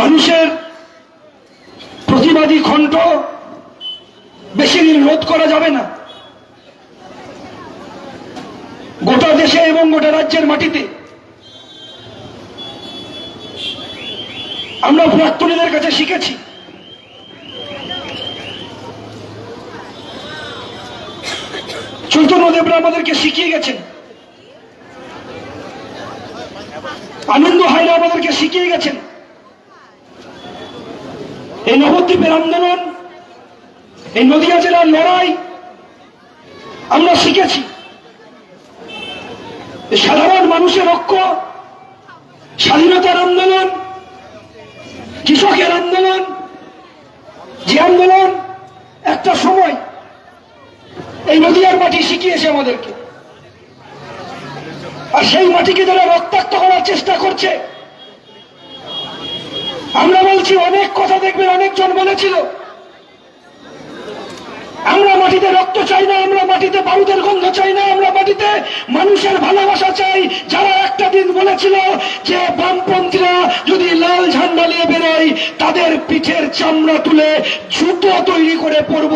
মানুষের প্রতিবাদী কণ্ঠ বেশি দিন রোধ করা যাবে না। গোটা দেশে এবং গোটা রাজ্যের মাটিতে আমরা প্রাক্তনীদের কাছে শিখেছি চৈতন্যদেবরা আমাদেরকে শিখিয়ে গেছেন, আনন্দ হায়রা আমাদেরকে শিখিয়ে গেছেন। এই নবদ্বীপের আন্দোলন, এই নদিয়া জেলার লড়াই আমরা শিখেছি। সাধারণ মানুষের ঐক্য, স্বাধীনতার আন্দোলন, কৃষকের আন্দোলন, যে আন্দোলন একটা সময় এই নদিয়ার মাটি শিখিয়েছে আমাদেরকে। আর সেই মাটিকে যারা রক্তাক্ত করার চেষ্টা করছে, আমরা বলছি অনেক কথা দেখবেন অনেকজন বলেছিল আমরা মাটিতে রক্ত চাই না, আমরা মাটিতে বারুদের গন্ধ চাই না, আমরা মাটিতে মানুষের ভালোবাসা চাই। যারা একটা দিন বলেছিল যে বামপন্থীরা যদি লাল ঝান্ডা নিয়ে বেরোয় তাদের পিঠের চামড়া তুলে জুতো তৈরি করে পরব,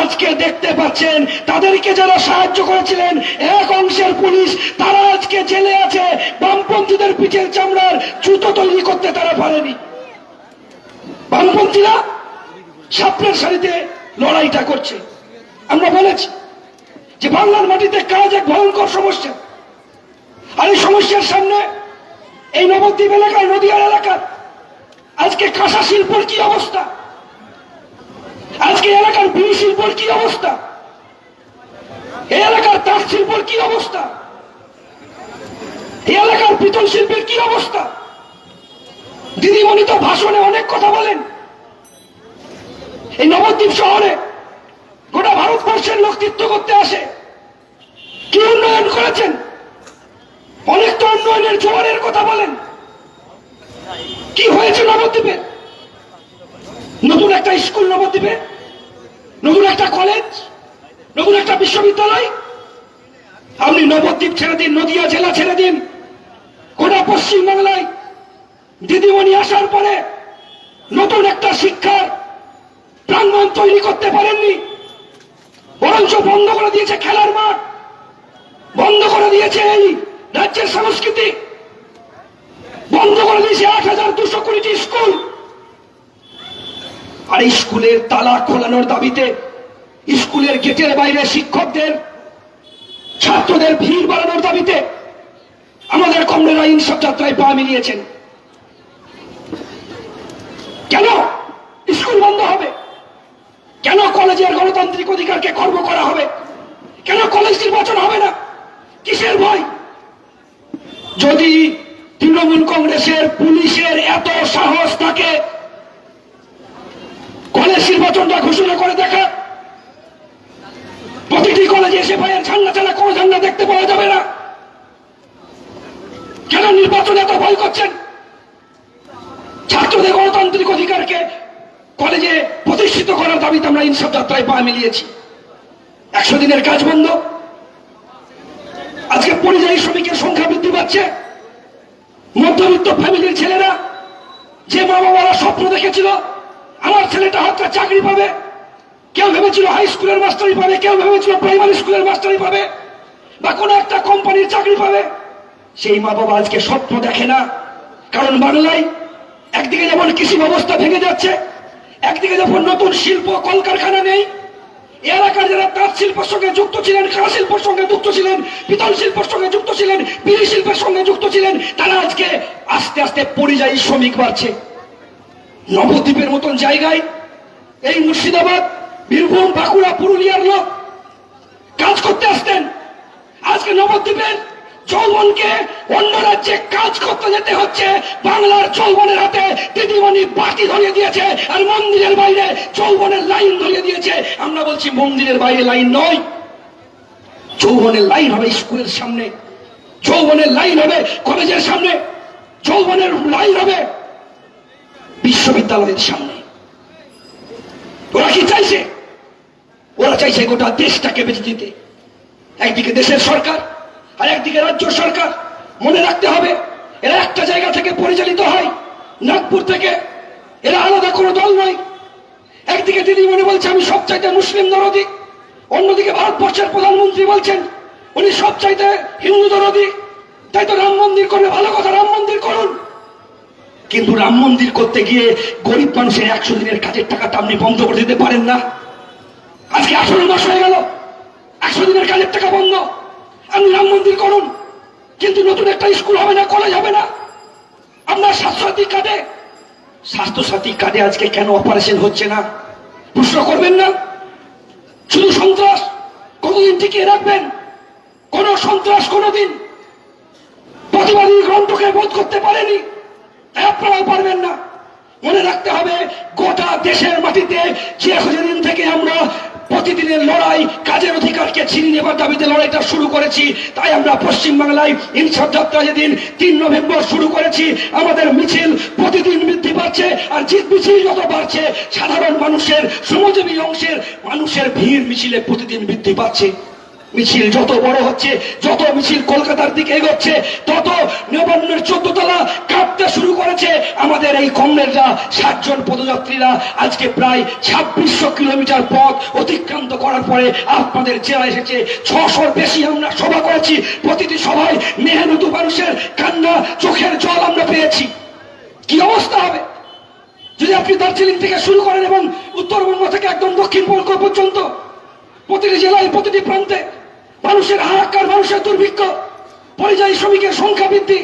আজকে দেখতে পাচ্ছেন তাদেরকে যারা সাহায্য করেছিলেন এক অংশের পুলিশ, তারা আজকে জেলে আছে। বামপন্থীদের পিঠের চামড়ার জুতো তৈরি করতে তারা পারেনি। বামপন্থীরা সামনের সারিতে লড়াইটা করছে। আমরা বলেছি যে বাংলার মাটিতে কাজ এক ভয়ঙ্কর সমস্যা, আর এই সমস্যার সামনে এই নবদ্বীপ এলাকার, নদিয়ার এলাকার আজকে কাঁসা শিল্পের কি অবস্থা, আজকে এলাকার বিড়ি শিল্পের কি অবস্থা, এই এলাকার তাঁত শিল্পের কি অবস্থা, এই এলাকার পিতল শিল্পের কি অবস্থা। দিদিমণি তো ভাষণে অনেক কথা বলেন। এই নবদ্বীপ শহরে গোটা ভারতবর্ষের লোক তীর্থ করতে আসে। কি উন্নয়ন করেছেন? অনেক তো উন্নয়নের জোয়ারের কথা বলেন। কি হয়েছে নবদ্বীপে? নতুন একটা স্কুল নবদ্বীপে, নতুন একটা কলেজ, নতুন একটা বিশ্ববিদ্যালয়। আপনি নবদ্বীপ ছেড়ে দিন, নদিয়া জেলা ছেড়ে দিন, গোটা পশ্চিমবাংলায় দিদিমণি আসার পরে নতুন একটা শিক্ষার প্রাঙ্গণ তৈরি করতে পারেননি, বরঞ্চ বন্ধ করে দিয়েছে খেলার মাঠ, বন্ধ করে দিয়েছে এই রাজ্যের সংস্কৃতি, বন্ধ করে দিয়েছে ৮,২২০টি স্কুল। আর এই স্কুলের তালা খোলানোর দাবিতে স্কুলের গেটের বাইরে শিক্ষকদের, ছাত্রদের ভিড় বাড়ানোর দাবিতে আমাদের কমরেডরা ইনসাফ যাত্রায় পা মিলিয়েছেন। কেন স্কুল বন্ধ হবে? কেন কলেজের গণতান্ত্রিক অধিকারকে খর্ব করা হবে? কেন কলেজ নির্বাচন হবে না? কিসের ভয়? যদি তৃণমূল কংগ্রেসের পুলিশের এত সাহস থাকে কলেজ নির্বাচনটা ঘোষণা করে দেখা, প্রতিটি কলেজে এসে ভাইয়ের ঝান্ডা ছাড়া কোনো ঝান্ডা দেখতে পাওয়া যাবে না, কেন নির্বাচন এত ভয় করছেন? ছাত্রদের গণতান্ত্রিক অধিকারকে কলেজে প্রতিষ্ঠিত করার দাবিতে আমরা ইনসাফ যাত্রায় পা মিলিয়েছি। ১০০ দিনের কাজ বন্ধ, আজকে পরিযায়ী শ্রমিকের সংখ্যা বৃদ্ধি পাচ্ছে। মধ্যবিত্ত ফ্যামিলির ছেলেরা, যে মা বাবারা স্বপ্ন দেখেছিল আমার ছেলেটা হয়তো চাকরি পাবে, কেউ ভেবেছিল হাই স্কুলের মাস্টারি পাবে, কেউ ভেবেছিল প্রাইমারি স্কুলের মাস্টারি পাবে, বা কোনো একটা কোম্পানির চাকরি পাবে, সেই মা বাবা আজকে স্বপ্ন দেখে না। কারণ বাংলায় একদিকে যেমন কৃষি ব্যবস্থা ভেঙে যাচ্ছে, একদিকে যখন নতুন শিল্প কলকারখানা নেই, এলাকার যারা তাঁত শিল্পের সঙ্গে যুক্ত ছিলেন, কাঁসা শিল্পের সঙ্গে যুক্ত ছিলেন, পিতল শিল্পের সঙ্গে যুক্ত ছিলেন, বিড়ি শিল্পের সঙ্গে যুক্ত ছিলেন, তারা আজকে আস্তে আস্তে পরিযায়ী শ্রমিক বাড়ছে। নবদ্বীপের মতন জায়গায় এই মুর্শিদাবাদ, বীরভূম, বাঁকুড়া, পুরুলিয়ার লোক কাজ করতে আসতেন। আজকে নবদ্বীপের যৌবনকে অন্য রাজ্যে কাজ করতে যেতে হচ্ছে। বাংলার যৌবনের হাতে দিদিমণি বাটি ধরিয়ে দিয়েছে, আর মন্দিরের বাইরে যৌবনের লাইন ধরিয়ে দিয়েছে। আমরা বলছি মন্দিরের বাইরে লাইন নয়, যৌবনের লাইন হবে স্কুলের সামনে, যৌবনের লাইন হবে কলেজের সামনে, যৌবনের লাইন হবে বিশ্ববিদ্যালয়ের সামনে। ওরা কি চাইছে? ওরা চাইছে গোটা দেশটাকে বেঁচে দিতে। একদিকে দেশের সরকার আর একদিকে রাজ্য সরকার। মনে রাখতে হবে এরা একটা জায়গা থেকে পরিচালিত হয়, নাগপুর থেকে, এরা আলাদা কোনো দল নয়। একদিকে দিদিমণি বলছে আমি সবচাইতে মুসলিম দরদি, অন্যদিকে ভারতবর্ষের প্রধানমন্ত্রী বলছেন উনি সবচাইতে হিন্দু দরদি। তাই তো রাম মন্দির করলে ভালো কথা, রাম মন্দির করুন, কিন্তু রাম মন্দির করতে গিয়ে গরিব মানুষের 100 দিনের কাজের টাকাটা আপনি বন্ধ করে দিতে পারেন না। আজকে 18 মাস হয়ে গেল, 100 দিনের কাজের টাকা বন্ধ। আপনি রাম মন্দির করুন, কিন্তু নতুন একটা স্কুল হবে না, কলেজ হবে না। আপনার স্বাস্থ্যসাথী কার্ডে আজকে কেন অপারেশন হচ্ছে না প্রশ্ন করবেন না? শুধু সন্ত্রাস কতদিন টিকিয়ে রাখবেন? কোন সন্ত্রাস কোনদিন প্রতিবাদী গ্রন্থকে বোধ করতে পারেনি, তাই আপনারাও পারবেন না। মনে রাখতে হবে গোটা দেশের মাটিতে যে যেদিন থেকে আমরা প্রতিদিনের লড়াই, কাজের অধিকারকে ছিনিয়ে নেবার দাবিতে লড়াইটা শুরু করেছি, তাই আমরা পশ্চিমবাংলায় ইনসাফ যাত্রা যেদিন 3 নভেম্বর শুরু করেছি, আমাদের মিছিল প্রতিদিন বৃদ্ধি পাচ্ছে। আর যে মিছিল যত বাড়ছে, সাধারণ মানুষের, শ্রমজীবী অংশের মানুষের ভিড় মিছিলে প্রতিদিন বৃদ্ধি পাচ্ছে। মিছিল যত বড় হচ্ছে, যত মিছিল কলকাতার দিকে এগোচ্ছে, তত নবান্নের 14 তলা কাঁপতে শুরু করেছে। আমাদের এই কমরেডরা 60 জন পদযাত্রীরা আজকে প্রায় 2600 কিলোমিটার পথ অতিক্রান্ত করার পরে আপনাদের জেলায় এসেছে। 600-র বেশি আমরা সভা করেছি। প্রতিটি সভায় মেহনত মানুষের কান্না, চোখের জল আমরা পেয়েছি। কি অবস্থা হবে যদি আপনি দার্জিলিং থেকে শুরু করেন এবং উত্তরবঙ্গ থেকে একদম দক্ষিণবঙ্গ পর্যন্ত প্রতিটি জেলায়, প্রতিটি প্রান্তে মানুষের হাহাকার, মানুষের দুর্ভিক্ষ, পরিযায়ী শ্রমিকের সংখ্যা বৃদ্ধি,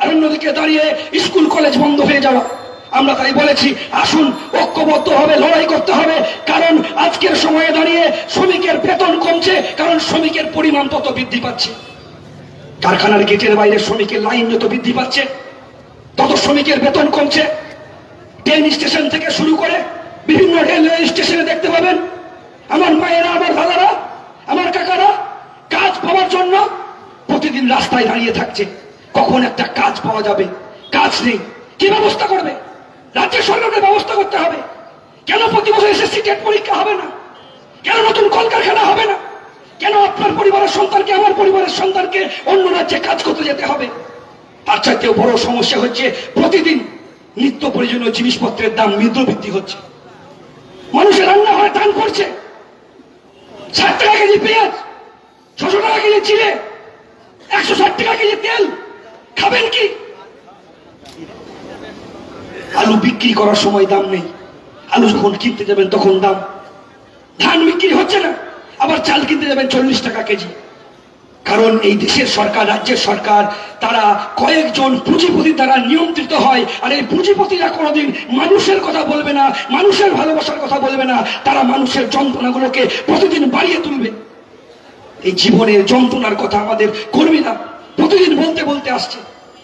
আর অন্যদিকে দাঁড়িয়ে স্কুল কলেজ বন্ধ হয়ে যাওয়া। আমরা তাই বলেছি আসুন ঐক্যবদ্ধ হবে লড়াই করতে হবে, কারণ আজকের সময়ে দাঁড়িয়ে শ্রমিকের বেতন কমছে, কারণ শ্রমিকের পরিমাণ তত বৃদ্ধি পাচ্ছে। কারখানার গেটের বাইরে শ্রমিকের লাইন যত বৃদ্ধি পাচ্ছে, তত শ্রমিকের বেতন কমছে। ট্রেন স্টেশন থেকে শুরু করে বিভিন্ন রেলওয়ে স্টেশনে দেখতে পাবেন আমার মায়েরা, আমার দাদারা, আমার কাকারা কাজ পাওয়ার জন্য প্রতিদিন রাস্তায় দাঁড়িয়ে থাকছে। কখন একটা কাজ পাওয়া যাবে? কাজ নেই। কি ব্যবস্থা করবে? রাজ্য সরকারের ব্যবস্থা করতে হবে। কেন প্রতি বছর এসএসসি টেট পরীক্ষা হবে না? কেন নতুন কলকারখানা হবে না? কেন আপনার পরিবারের সন্তানকে, আমার পরিবারের সন্তানকে অন্য রাজ্যে কাজ করতে যেতে হবে? তার চাইতেও বড় সমস্যা হচ্ছে প্রতিদিন নিত্য প্রয়োজনীয় জিনিসপত্রের দাম বৃদ্ধি হচ্ছে। মানুষের রান্নাঘরে টান পড়ছে। 60 টাকা কেজি পেঁয়াজ, 600 টাকা কেজি চিড়ে, 160 টাকা কেজি তেল। খাবেন কি? আলু বিক্রি করার সময় দাম নেই, আলু যখন কিনতে যাবেন তখন দাম। ধান বিক্রি হচ্ছে না, আবার চাল কিনতে যাবেন 40 টাকা কেজি। কারণ এই দেশের সরকার, রাজ্যের সরকার, তারা কয়েকজন পুঁজিপতি দ্বারা নিয়ন্ত্রিত হয়। আর এই পুঁজিপতিরা কোনোদিন মানুষের কথা বলবে না, মানুষের ভালোবাসার কথা বলবে না। তারা মানুষের যন্ত্রণাগুলোকে প্রতিদিন বাড়িয়ে তুলবে। এই জীবনের যন্ত্রণার কথা আমাদের করবে না, প্রতিদিন বলতে বলতে আসছে।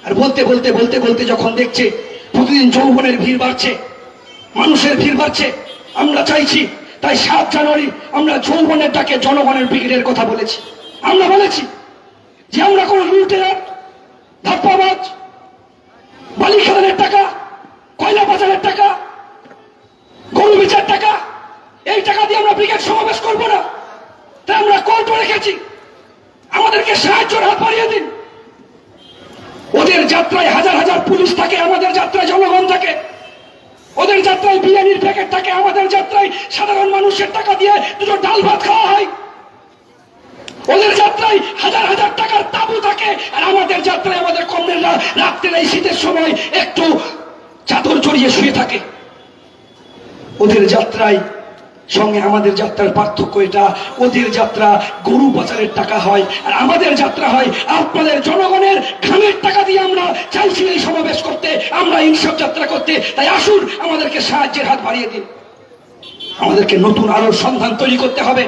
আর বলতে বলতে বলতে বলতে যখন দেখছে প্রতিদিন যৌবনের ভিড় বাড়ছে, মানুষের ভিড় বাড়ছে, আমরা চাইছি, তাই 7 জানুয়ারি আমরা যৌবনের ডাকে জনগণের ব্রিগেডের কথা বলেছি। আমরা বলেছি যে আমরা কোন লুটেরার, ধাপ্পাবাজ, বালি খাদানের টাকা, কয়লা বাজারের টাকা, গরু বেচার টাকা, এই টাকা দিয়ে আমরা ব্রিগেড সমাবেশ করবো না। তাই আমরা কোর্টও রেখেছি, আমাদেরকে সাহায্যের হাত বাড়িয়ে দিন। ওদের যাত্রায় হাজার হাজার পুলিশ থাকে, আমাদের যাত্রায় জনগণ থাকে। ওদের যাত্রায় বিরিয়ানির প্যাকেট থাকে, আমাদের যাত্রায় সাধারণ মানুষের টাকা দিয়ে দুটো ডাল ভাত খাওয়া হয়। ওদের যাত্রায় হাজার হাজার টাকার তাবু থাকে, আর আমাদের যাত্রায় আমাদের কমরেডরা রাত্রের এই শীতের সময় একটু চাদর জড়িয়ে শুয়ে থাকে। ওদের যাত্রায় সঙ্গে আমাদের যাত্রার পার্থক্য এটা, ওদের যাত্রা গরু পাচারের টাকা হয়, আর আমাদের যাত্রা হয় আপনাদের জনগণের ঘামের টাকা দিয়ে। আমরা চাইছি এই সমাবেশ করতে, আমরা ইনসাফ যাত্রা করতে। তাই আসুন আমাদেরকে সাহায্যের হাত বাড়িয়ে দিন। আমাদেরকে নতুন আলোর সন্ধান তৈরি করতে হবে।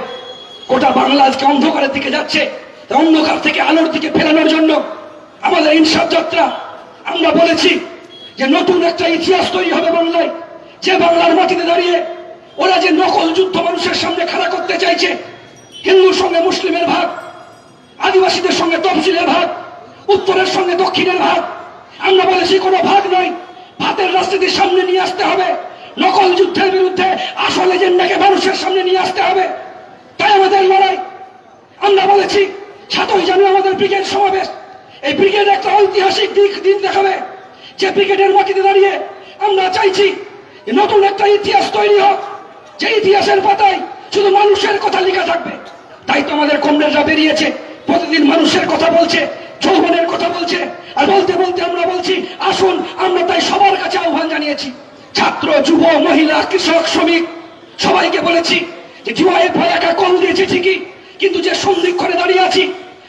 গোটা বাংলা আজকে অন্ধকারের দিকে যাচ্ছে, অন্ধকার থেকে আলোর দিকে ফেরানোর জন্য আমাদের ইনসাফ যাত্রা। আমরা বলেছি যে নতুন একটা ইতিহাস তৈরি হবে বাংলায়, যে বাংলার মাটিতে দাঁড়িয়ে ওরা যে নকল যুদ্ধ মানুষের সামনে খাড়া করতে চাইছে, হিন্দুর সঙ্গে মুসলিমের ভাগ, আদিবাসীদের সঙ্গে তফসিলের ভাগ, উত্তরের সঙ্গে দক্ষিণের ভাগ। আমরা বলেছি কোনো ভাগ নয়, ভাতের রাজনীতির সামনে নিয়ে আসতে হবে। নকল যুদ্ধের বিরুদ্ধে আসল এজেন্ডাকে মানুষের সামনে নিয়ে আসতে হবে। তাই আমাদের লড়াই। আমরা বলেছি 7ই জানুয়ারি আমাদের ব্রিগেড সমাবেশ। এই ব্রিগেড একটা ঐতিহাসিক দিন দেখাবে, যে ব্রিগেডের মাটিতে দাঁড়িয়ে আমরা চাইছি এ নতুন একটা ইতিহাস তৈরি হোক, যে ইতিহাসের পাতায় শুধু মানুষের কথা লেখা থাকবে। তাই তো আমাদের কমরেডরা বেরিয়েছে, প্রতিদিন মানুষের কথা বলছে, যৌবনের কথা বলছে। আর বলতে বলতে আমরা বলছি আসুন, আমরা তাই সবার কাছে আহ্বান জানিয়েছি, ছাত্র, যুব, মহিলা, কৃষক, শ্রমিক সবাইকে বলেছি যে ডিওয়াইএফআই একা কল দিয়েছে ঠিকই, কিন্তু যে সন্ধিক্ষণে দাঁড়িয়ে আছি,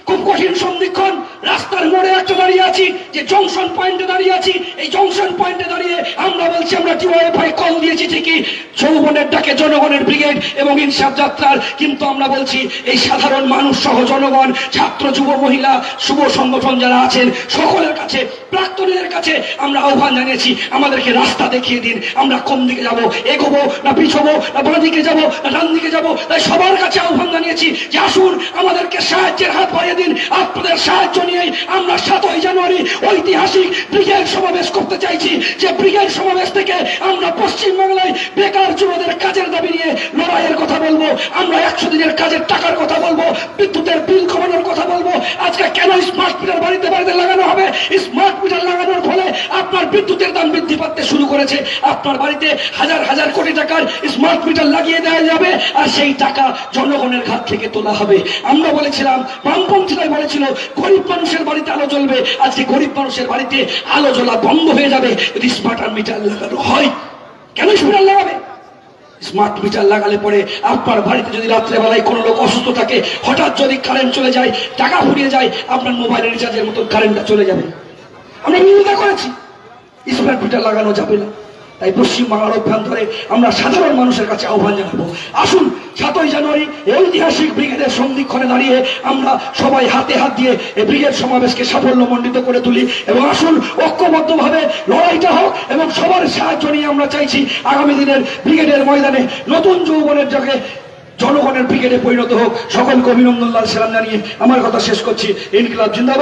খুব কঠিন সন্ধিক্ষণ, রাস্তার মোড়ে একটা দাঁড়িয়ে আছি, যে জংশন পয়েন্টে দাঁড়িয়ে আছি, এই জংশন পয়েন্টে দাঁড়িয়ে আমরা বলছি আমরা ডিওয়াইএফআই কল দিয়েছি ঠিকই, যৌবনের ডাকে জনগণের ব্রিগেড এবং ইনসাফ যাত্রার, কিন্তু আমরা বলছি এই সাধারণ মানুষ সহ জনগণ, ছাত্র, যুব, মহিলা, শুভ সংগঠন যারা আছেন সকলের কাছে, প্রাক্তনীদের কাছে আমরা আহ্বান জানিয়েছি, আমাদেরকে রাস্তা দেখিয়ে দিন, আমরা কোন দিকে যাব, এগোবো না পিছবো, না বাঁ দিকে যাবো না ডান দিকে যাবো। তাই সবার কাছে আহ্বান জানিয়েছি যে আসুন, আমাদেরকে সাহায্যের হাত বাড়িয়ে দিন। আপনাদের সাহায্য নিয়েই আমরা 7ই জানুয়ারি ঐতিহাসিক ব্রিগেড সমাবেশ করতে চাইছি, যে ব্রিগেড সমাবেশ থেকে আমরা পশ্চিমবাংলায় বেকার যুবদের কাজের দাবি নিয়ে লড়াইয়ের কথা বলবো, আমরা 100 দিনের কাজের টাকার কথা বলবো, বিদ্যুতের বিল কমানোর কথা বলবো। আজকে কেন স্মার্ট মিটার বাড়িতে বাড়িতে লাগানো হবে? স্মার্ট মিটার লাগানোর ফলে আপনার বিদ্যুতের দাম বৃদ্ধি পাতে শুরু করেছে, আপনার বাড়িতে হাজার হাজার কোটি টাকার স্মার্ট মিটার লাগিয়ে দেওয়া যাবে, আর সেই টাকা জনগণের হাত থেকে তোলা হবে। আমরা বলেছিলাম, বামপন্থীরাই বলেছিল গরিব মানুষের বাড়িতে আলো জ্বলবে, আজকে গরিব মানুষের বাড়িতে আলো জ্বলা বন্ধ হয়ে যাবে যদি স্মার্ট মিটার লাগানো হয়। কেন স্মার্ট লাগাবে? স্মার্ট মিটার লাগালে পরে আপনার বাড়িতে যদি রাত্রেবেলায় কোনো লোক অসুস্থ থাকে, হঠাৎ যদি কারেন্ট চলে যায়, টাকা ফুরিয়ে যায়, আপনার মোবাইলের রিচার্জের মতো কারেন্টটা চলে যাবে। আমরা বিরোধিতা করেছি, স্মার্ট মিটার লাগানো যাবে না। তাই পশ্চিমবাংলার অভ্যন্তরে আমরা সাধারণ মানুষের কাছে আহ্বান জানাবো, আসুন 7ই জানুয়ারি ঐতিহাসিক ব্রিগেডের সন্ধিক্ষণে দাঁড়িয়ে আমরা সবাই হাতে হাত দিয়ে এই ব্রিগেড সমাবেশকে সাফল্যমণ্ডিত করে তুলি, এবং আসুন ঐক্যবদ্ধভাবে লড়াইটা হোক, এবং সবার সাহায্য নিয়ে আমরা চাইছি আগামী দিনের ব্রিগেডের ময়দানে নতুন যৌবনের জায়গায় জনগণের ব্রিগেডে পরিণত হোক। সকলকে অভিনন্দন, লাল সালাম জানিয়ে আমার কথা শেষ করছি। ইনকিলাব জিন্দাবাদ।